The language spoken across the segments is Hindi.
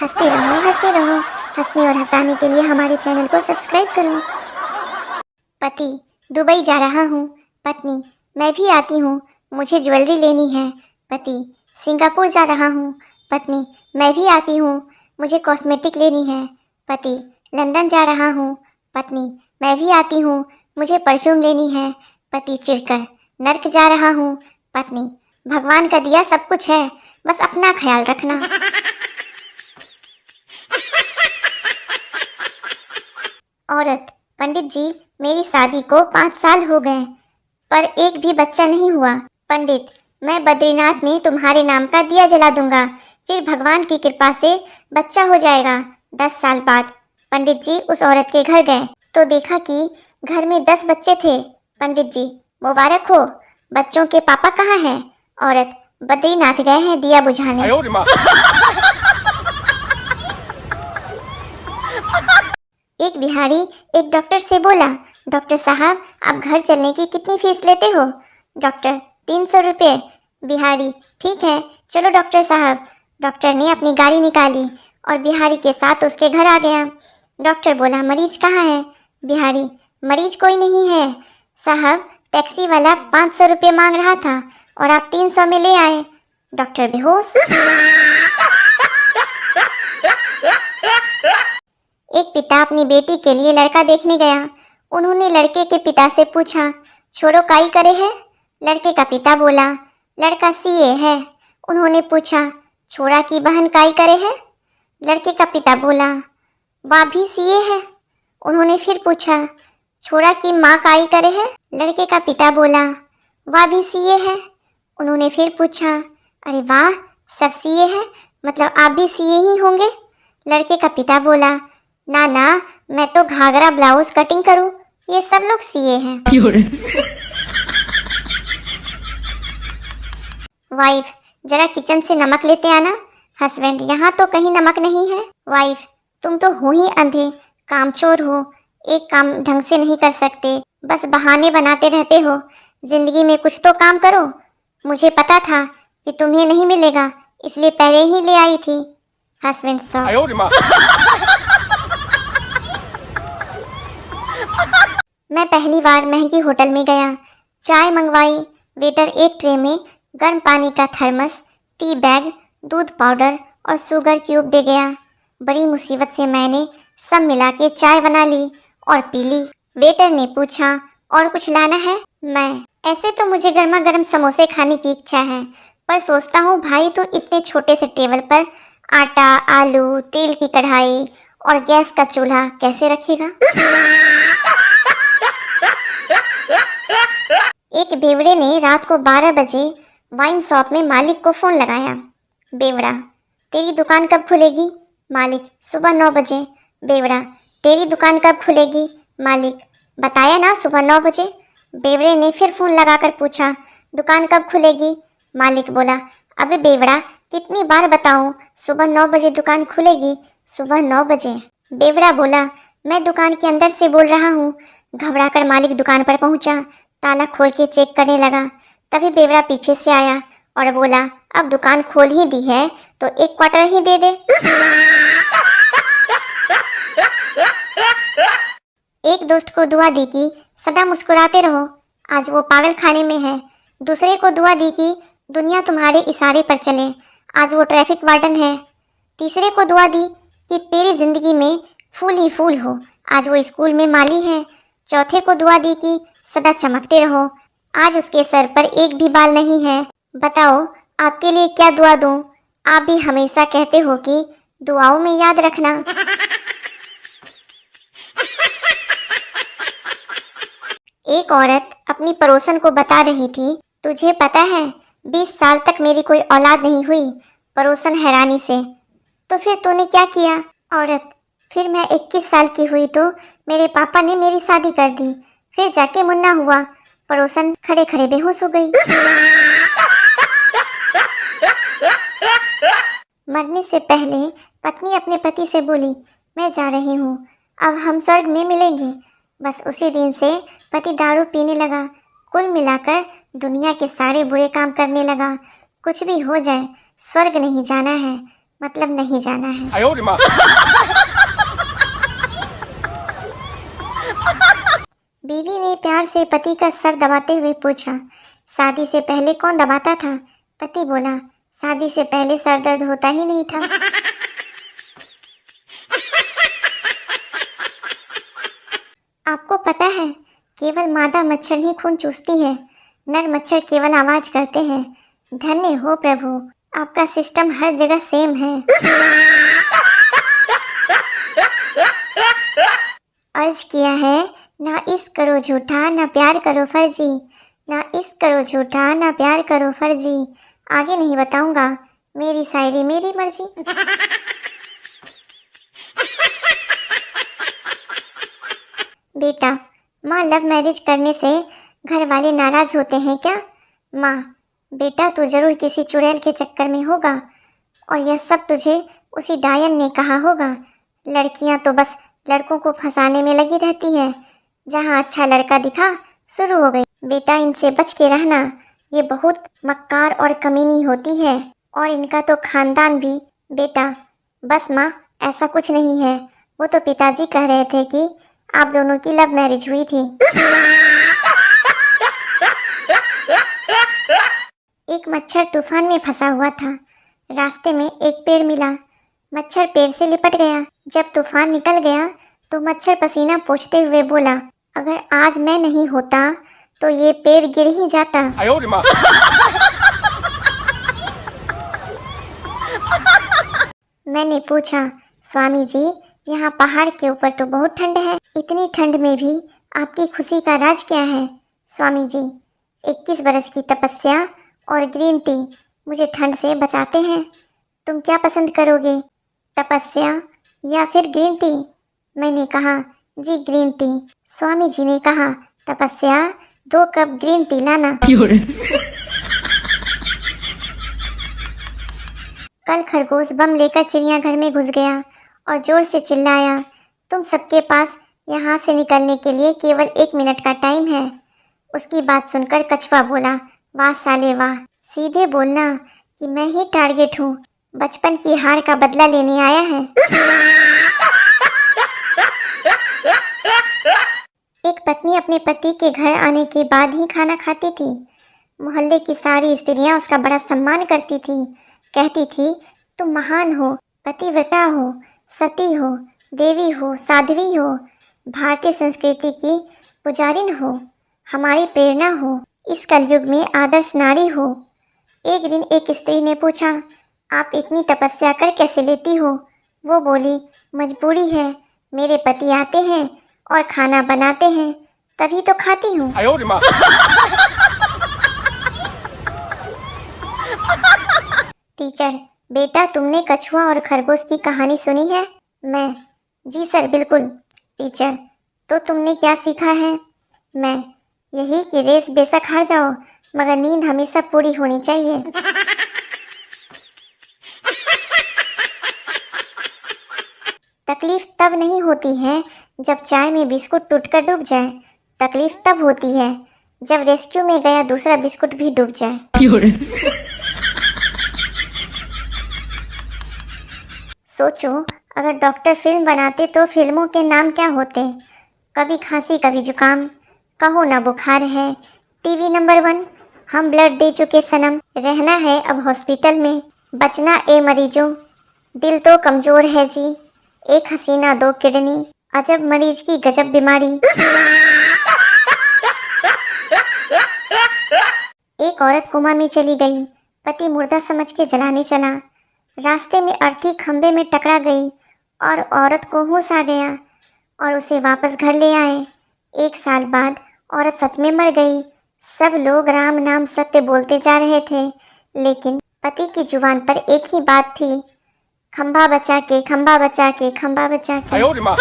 हंसते रहो। हंसने और हंसाने के लिए हमारे चैनल को सब्सक्राइब करो। पति, दुबई जा रहा हूँ। पत्नी, मैं भी आती हूँ, मुझे ज्वेलरी लेनी है। पति, सिंगापुर जा रहा हूँ। पत्नी, मैं भी आती हूँ, मुझे कॉस्मेटिक लेनी है। पति, लंदन जा रहा हूँ। पत्नी, मैं भी आती हूँ, मुझे परफ्यूम लेनी है। पति चिढ़कर, नर्क जा रहा हूँ। पत्नी, भगवान का दिया सब कुछ है, बस अपना ख्याल रखना। औरत, पंडित जी, मेरी शादी को 5 साल हो गए, पर एक भी बच्चा नहीं हुआ। पंडित, मैं बद्रीनाथ में तुम्हारे नाम का दिया जला दूंगा, फिर भगवान की कृपा से बच्चा हो जाएगा 10 साल बाद। पंडित जी उस औरत के घर गए तो देखा कि घर में 10 बच्चे थे। पंडित जी, मुबारक हो, बच्चों के पापा कहाँ हैं? औरत, बद्रीनाथ गए हैं दिया बुझाने। एक बिहारी एक डॉक्टर से बोला, डॉक्टर साहब, आप घर चलने की कितनी फीस लेते हो? डॉक्टर, 300 रुपये। बिहारी, ठीक है, चलो डॉक्टर साहब। डॉक्टर ने अपनी गाड़ी निकाली और बिहारी के साथ उसके घर आ गया। डॉक्टर बोला, मरीज कहाँ है? बिहारी, मरीज कोई नहीं है साहब, टैक्सी वाला 500 रुपये मांग रहा था और आप 300 में ले आए। डॉक्टर बेहोश। एक पिता अपनी बेटी के लिए लड़का देखने गया। उन्होंने लड़के के पिता से पूछा, छोरो काई करे है? लड़के का पिता बोला, लड़का सीए है। उन्होंने पूछा, छोरा की बहन काई करे है? लड़के का पिता बोला, वह भी सीए है। उन्होंने फिर पूछा, छोरा की माँ काई करे है? लड़के का पिता बोला, वह भी सीए है। उन्होंने फिर पूछा, अरे वाह, सब सीए है, मतलब आप भी सीए ही होंगे? लड़के का पिता बोला, ना ना, मैं तो घाघरा ब्लाउज कटिंग करूं, ये सब लोग सीए हैं। वाइफ, जरा किचन से नमक लेते आना। हस्बैंड, यहाँ तो कहीं नमक नहीं है। वाइफ, तुम तो हो ही अंधे, कामचोर हो, एक काम ढंग से नहीं कर सकते, बस बहाने बनाते रहते हो। जिंदगी में कुछ तो काम करो। मुझे पता था कि तुम्हें नहीं मिलेगा, इसलिए पहले ही ले आई थी। हस्बैंड, सॉ मैं पहली बार महंगी होटल में गया, चाय मंगवाई। वेटर एक ट्रे में गर्म पानी का थर्मस, टी बैग, दूध पाउडर और शुगर क्यूब दे गया। बड़ी मुसीबत से मैंने सब मिला के चाय बना ली और पी ली। वेटर ने पूछा, और कुछ लाना है? मैं, ऐसे तो मुझे गर्मा गर्म समोसे खाने की इच्छा है, पर सोचता हूँ भाई तो इतने छोटे से टेबल पर आटा, आलू, तेल की कढ़ाई और गैस का चूल्हा कैसे रखेगा? एक बेवड़े ने रात को 12 बजे वाइन शॉप में मालिक को फोन लगाया। बेवड़ा, तेरी दुकान कब खुलेगी? मालिक, सुबह 9 बजे। बेवड़ा, तेरी दुकान कब खुलेगी? मालिक, बताया ना, सुबह 9 बजे। बेवड़े ने फिर फोन लगाकर पूछा, दुकान कब खुलेगी? मालिक बोला, अबे बेवड़ा, कितनी बार बताऊं, सुबह 9 बजे दुकान खुलेगी, सुबह 9 बजे। बेवड़ा बोला, मैं दुकान के अंदर से बोल रहा हूँ। घबराकर मालिक दुकान पर पहुंचा, ताला खोल के चेक करने लगा। तभी बेवड़ा पीछे से आया और बोला, अब दुकान खोल ही दी है तो 1 क्वार्टर ही दे दे। एक दोस्त को दुआ दी कि सदा मुस्कुराते रहो, आज वो पागल खाने में है। दूसरे को दुआ दी कि दुनिया तुम्हारे इशारे पर चले, आज वो ट्रैफिक वार्डन है। तीसरे को दुआ दी कि तेरी जिंदगी में फूल ही फूल हो, आज वो स्कूल में माली है। चौथे को दुआ दी कि सदा चमकते रहो, आज उसके सर पर एक भी बाल नहीं है। बताओ आपके लिए क्या दुआ दूं? आप भी हमेशा कहते हो कि दुआओं में याद रखना। एक औरत अपनी पड़ोसन को बता रही थी, तुझे पता है 20 साल तक मेरी कोई औलाद नहीं हुई। पड़ोसन हैरानी से, तो फिर तूने क्या किया? औरत, फिर मैं 21 साल की हुई तो मेरे पापा ने मेरी शादी कर दी, फिर जाके मुन्ना हुआ। पड़ोसन खड़े खड़े बेहोश हो गई। मरने से पहले पत्नी अपने पति से बोली, मैं जा रही हूँ, अब हम स्वर्ग में मिलेंगे। बस उसी दिन से पति दारू पीने लगा। कुल मिलाकर दुनिया के सारे बुरे काम करने लगा। कुछ भी हो जाए, स्वर्ग नहीं जाना है। मतलब नहीं जाना है। 哎呦我的妈！ बीवी ने प्यार से पति का सर दबाते हुए पूछा, शादी से पहले कौन दबाता था? पति बोला, शादी से पहले सर दर्द होता ही नहीं था। आपको पता है, केवल मादा मच्छर ही खून चूसती है, नर मच्छर केवल आवाज करते हैं। धन्य हो प्रभु, आपका सिस्टम हर जगह सेम है। अर्ज किया है, ना इश्क करो झूठा ना प्यार करो फर्जी, ना इश्क करो झूठा ना प्यार करो फर्जी। आगे नहीं बताऊंगा, मेरी शायरी मेरी मर्जी। बेटा, माँ लव मैरिज करने से घर वाले नाराज होते हैं क्या? माँ, बेटा तू जरूर किसी चुड़ैल के चक्कर में होगा और यह सब तुझे उसी डायन ने कहा होगा। लड़कियां तो बस लड़कों को फंसाने में लगी रहती है, जहाँ अच्छा लड़का दिखा शुरू हो गई। बेटा इनसे बच के रहना, ये बहुत मक्कार और कमीनी होती है और इनका तो खानदान भी। बेटा बस माँ, ऐसा कुछ नहीं है, वो तो पिताजी कह रहे थे कि आप दोनों की लव मैरिज हुई थी। एक मच्छर तूफान में फंसा हुआ था। रास्ते में एक पेड़ मिला, मच्छर पेड़ से लिपट गया। जब तूफान निकल गया तो मच्छर पसीना पोंछते हुए बोला, अगर आज मैं नहीं होता तो ये पेड़ गिर ही जाता। 哎呦我的妈！ मैंने पूछा, स्वामी जी यहाँ पहाड़ के ऊपर तो बहुत ठंड है, इतनी ठंड में भी आपकी खुशी का राज क्या है? स्वामी जी, 21 बरस की तपस्या और ग्रीन टी मुझे ठंड से बचाते हैं। तुम क्या पसंद करोगे, तपस्या या फिर ग्रीन टी? मैंने कहा, जी ग्रीन टी। स्वामी जी ने कहा, तपस्या 2 कप ग्रीन टी लाना। कल खरगोश बम लेकर चिड़ियाघर में घुस गया और जोर से चिल्लाया, तुम सबके पास यहाँ से निकलने के लिए केवल 1 मिनट का टाइम है। उसकी बात सुनकर कछुआ बोला, वाह साले वाह, सीधे बोलना कि मैं ही टारगेट हूँ, बचपन की हार का बदला लेने आया है। एक पत्नी अपने पति के घर आने के बाद ही खाना खाती थी। मोहल्ले की सारी स्त्रियां उसका बड़ा सम्मान करती थी, कहती थी, तुम महान हो, पतिव्रता हो, सती हो, देवी हो, साध्वी हो, भारतीय संस्कृति की पुजारिन हो, हमारी प्रेरणा हो, इस कलयुग में आदर्श नारी हो। एक दिन एक स्त्री ने पूछा, आप इतनी तपस्या कर कैसे लेती हो? वो बोली, मजबूरी है, मेरे पति आते हैं और खाना बनाते हैं, तभी तो खाती हूँ। 哎呦我的妈！ टीचर, बेटा तुमने कछुआ और खरगोश की कहानी सुनी है? मैं, जी सर बिल्कुल। टीचर, तो तुमने क्या सीखा है? मैं, यही कि रेस बेशक हार जाओ मगर नींद हमेशा पूरी होनी चाहिए। तकलीफ तब नहीं होती है जब चाय में बिस्कुट टूटकर डूब जाए, तकलीफ तब होती है जब रेस्क्यू में गया दूसरा बिस्कुट भी डूब जाए। सोचो, अगर डॉक्टर फिल्म बनाते तो फिल्मों के नाम क्या होते? कभी खांसी कभी जुकाम, कहो ना बुखार है, टीवी नंबर 1, हम ब्लड दे चुके सनम, रहना है अब हॉस्पिटल में, बचना ए मरीजों, दिल तो कमज़ोर है जी, एक हसीना 2 किडनी, अजब मरीज की गजब बीमारी। एक औरत कोमा में चली गई, पति मुर्दा समझ के जलाने चला, रास्ते में अर्थी खंबे में टकरा गई और औरत को होश आ गया और उसे वापस घर ले आए। 1 साल बाद औरत सच में मर गई। सब लोग राम नाम सत्य बोलते जा रहे थे, लेकिन पति की जुबान पर एक ही बात थी, खंबा बचा के, खंबा बचा के, खंबा बचा के। 哎呦我的妈！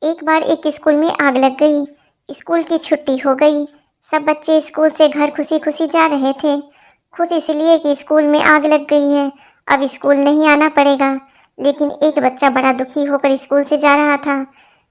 एक बार एक स्कूल में आग लग गई, स्कूल की छुट्टी हो गई, सब बच्चे स्कूल से घर खुशी खुशी जा रहे थे। खुश इसलिए कि स्कूल में आग लग गई है, अब स्कूल नहीं आना पड़ेगा। लेकिन एक बच्चा बड़ा दुखी होकर स्कूल से जा रहा था।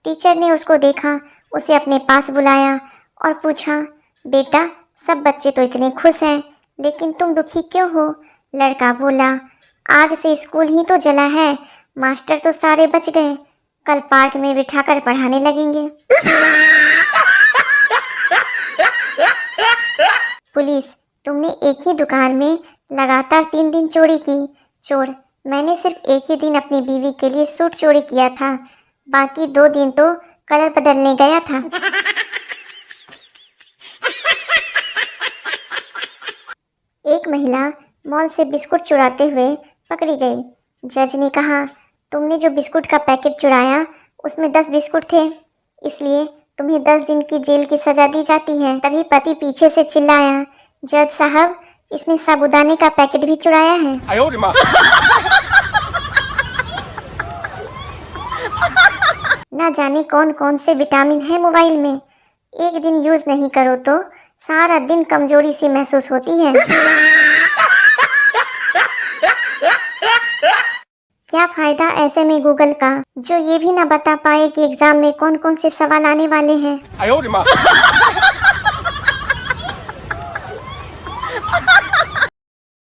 टीचर ने उसको देखा, उसे अपने पास बुलाया और पूछा, बेटा सब बच्चे तो इतने खुश हैं, लेकिन तुम दुखी क्यों हो? लड़का बोला, आग से स्कूल ही तो जला है, मास्टर तो सारे बच गए, कल पार्क में बिठाकर पढ़ाने लगेंगे। पुलिस, तुमने एक ही दुकान में लगातार 3 दिन चोरी की। चोर, मैंने सिर्फ एक ही दिन अपनी बीवी के लिए सूट चोरी किया था, बाकी 2 दिन तो कलर बदलने गया था। एक महिला मॉल से बिस्कुट चुराते हुए पकड़ी गई। जज ने कहा, तुमने जो बिस्कुट का पैकेट चुराया उसमें 10 बिस्कुट थे, इसलिए तुम्हें 10 दिन की जेल की सजा दी जाती है। तभी पति पीछे से चिल्लाया, जज साहब, इसने साबूदाने का पैकेट भी चुराया है। ना जाने कौन कौन से विटामिन है मोबाइल में, एक दिन यूज नहीं करो तो सारा दिन कमजोरी सी महसूस होती है। क्या फायदा ऐसे में गूगल का, जो ये भी ना बता पाए कि एग्जाम में कौन कौन से सवाल आने वाले हैं।